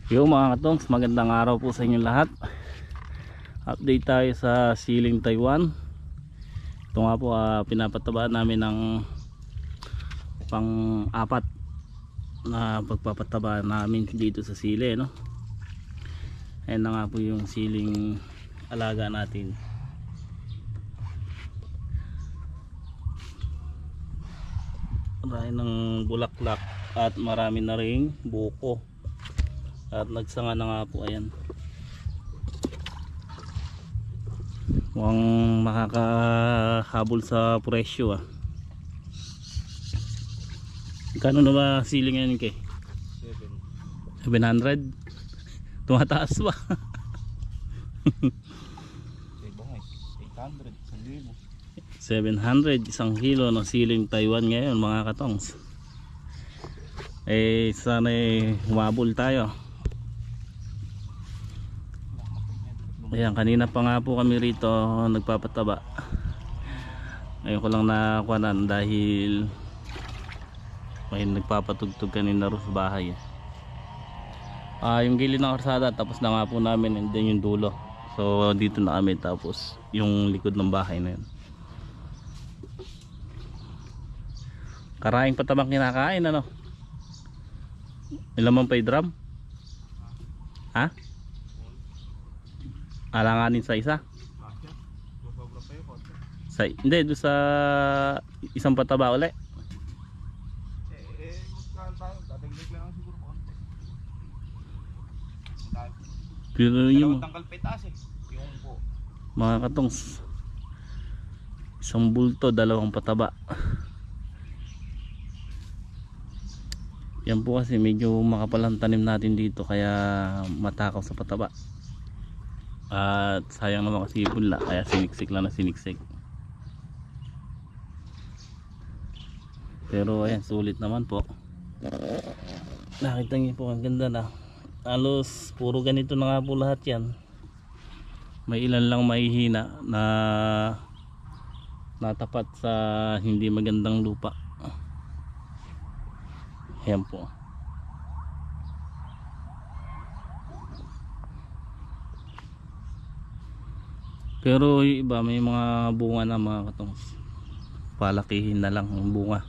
Yo mga katongs, magandang araw po sa inyong lahat. Update tayo sa Siling Taiwan. Ito nga po, pinapatabaan namin ng pang-apat na pagpapatabaan namin dito sa sili, no? Ayan na nga po yung siling alaga natin. Marami ng bulaklak at marami na ring buko. At nagsanga na nga po, ayan. Mukhang makakahabol sa presyo, Kano na ba siling yan, Kay? 700? Tumataas ba? 700, isang kilo ng siling Taiwan ngayon mga katongs. Sana humabol tayo. Ayan, kanina pa nga po kami rito nagpapataba. Ngayon ko lang nakuhanan dahil may nagpapatugtog kanina rin sa bahay. Yung gilid ng karsada tapos na nga po namin, and then yung dulo. So dito na kami, tapos yung likod ng bahay na yun. Karaing patabang kinakain, ano? Ilan man pa i-drum? Ha? Alanganin sa isa? Hindi, doon sa isang pataba ulit. Pero yung mga katongs, isang bulto, dalawang pataba. Yan po kasi medyo makapalang tanim natin dito, kaya matakaw sa pataba. At sayang naman kasi punla, kaya siniksik lang na siniksik. Pero ayan, sulit naman po. Nakita niyo po, ang ganda na. Halos puro ganito na nga po lahat yan. May ilan lang mahihina na natapat sa hindi magandang lupa. Ayan po. Pero yung iba may mga bunga na mga katongs. Palakihin na lang ang bunga.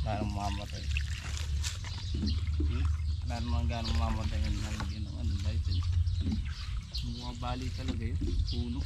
Gano'ng mamatay. Wala naman gano'ng mamatay yung nalagyan ng ano, dahil mga bali talaga yun, puno.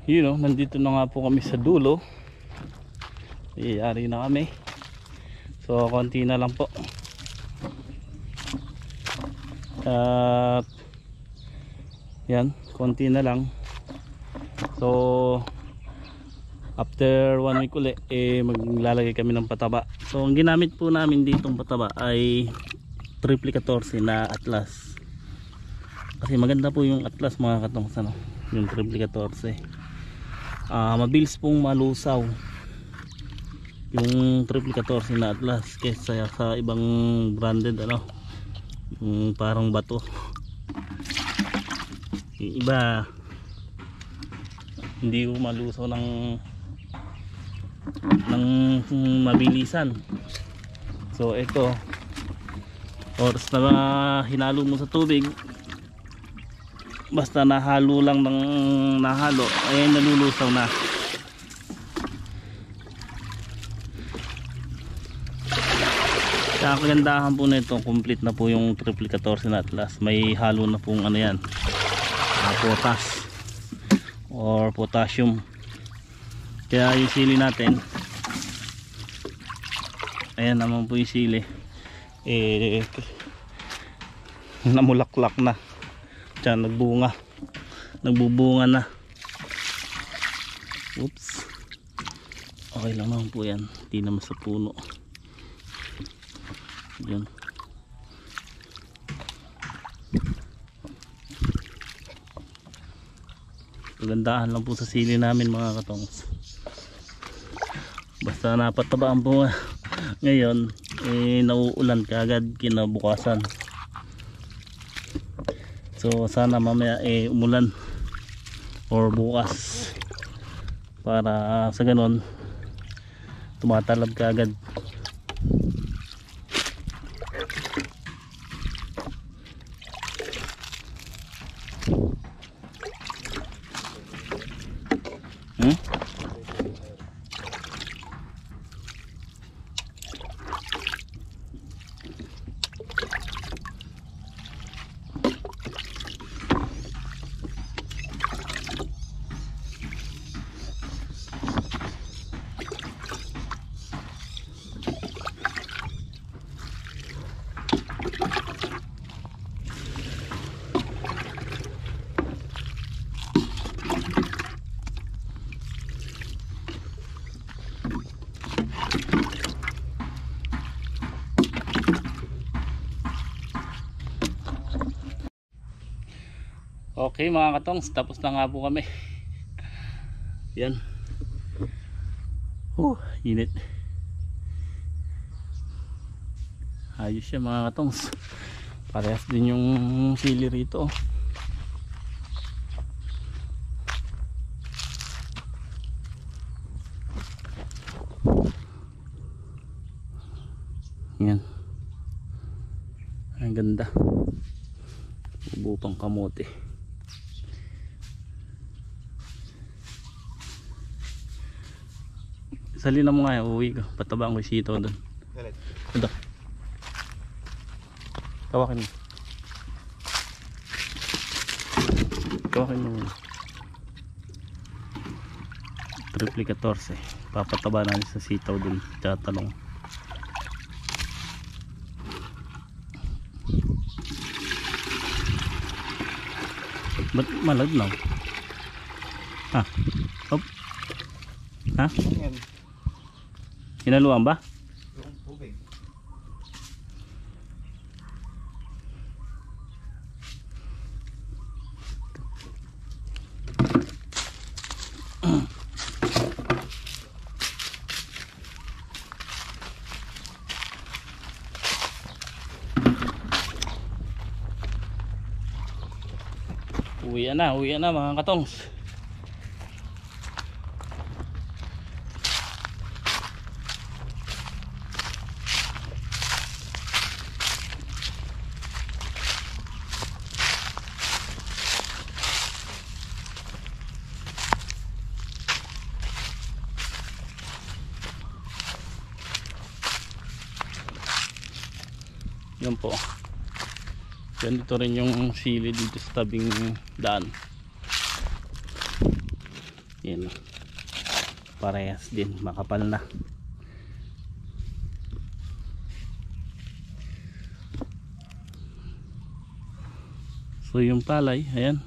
Yun know, nandito na nga po kami sa dulo. Iyari na kami. So konti na lang po. At yan, konti na lang. So after 1 week ulit maglalagay kami ng pataba. So ang ginamit po namin ditong pataba ay triple 14 na Atlas. Kasi maganda po yung Atlas mga katong ano, yung triple 14. Mabilis pong malusaw yung triple 14 na Atlas kaysa sa ibang branded ano, yung parang bato. Yung iba hindi po malusaw ng mabilisan. So ito, oras na hinalo mo sa tubig, basta nahalo lang ng nahalo ay nalulusaw na. Kaya ang kagandahan po nito, complete na po yung triple 14 na Atlas. May halo na pong ano yan, potas or potassium. Kaya yung sili natin, ayan naman po yung sili, namulaklak na. Diyan nagbubunga na. Oops, okay lang naman po yan, hindi naman sa puno. Yan. Kagandahan lang po sa sili namin mga katongs, basta napatabaan po ngayon nauulan kaagad kinabukasan. So sana mamaya umulan or bukas para sa ganon tumatalab kaagad. Okay mga katongs, tapos na nga po kami. Yan. Init. Ayos siya mga katongs. Parehas din yung sili rito. Yan. Ang ganda. Bubutong kamote. Salina mo nga yan, uwi ko. Patabaan ko yung sitaw doon. Ito. Kawakin mo. Kawakin mo. Triple 14. Papataba natin sa sitaw doon. Tsaka talong. Ba't malagnaw? Ha? Hop. Ha? Yan. Hinaluan ba? Yung tubig. Uwi na mga katongs. Yan po. Ganito rin yung sili dito sa tabing daan. Yan. Parehas din, makapal na. So yung palay, ayan.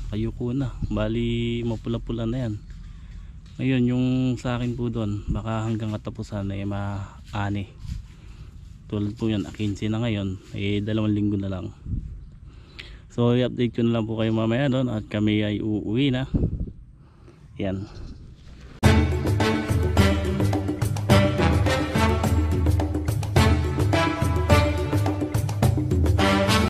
Ayuko na. Bali mapula-pula na yan. Ngayon yung sa akin po doon, baka hanggang katapusan ay maani. Tulad po yan, 15 na ngayon, 2 linggo na lang. So i-update ko na lang po kayo mamaya doon at kami ay uuwi na. Yan.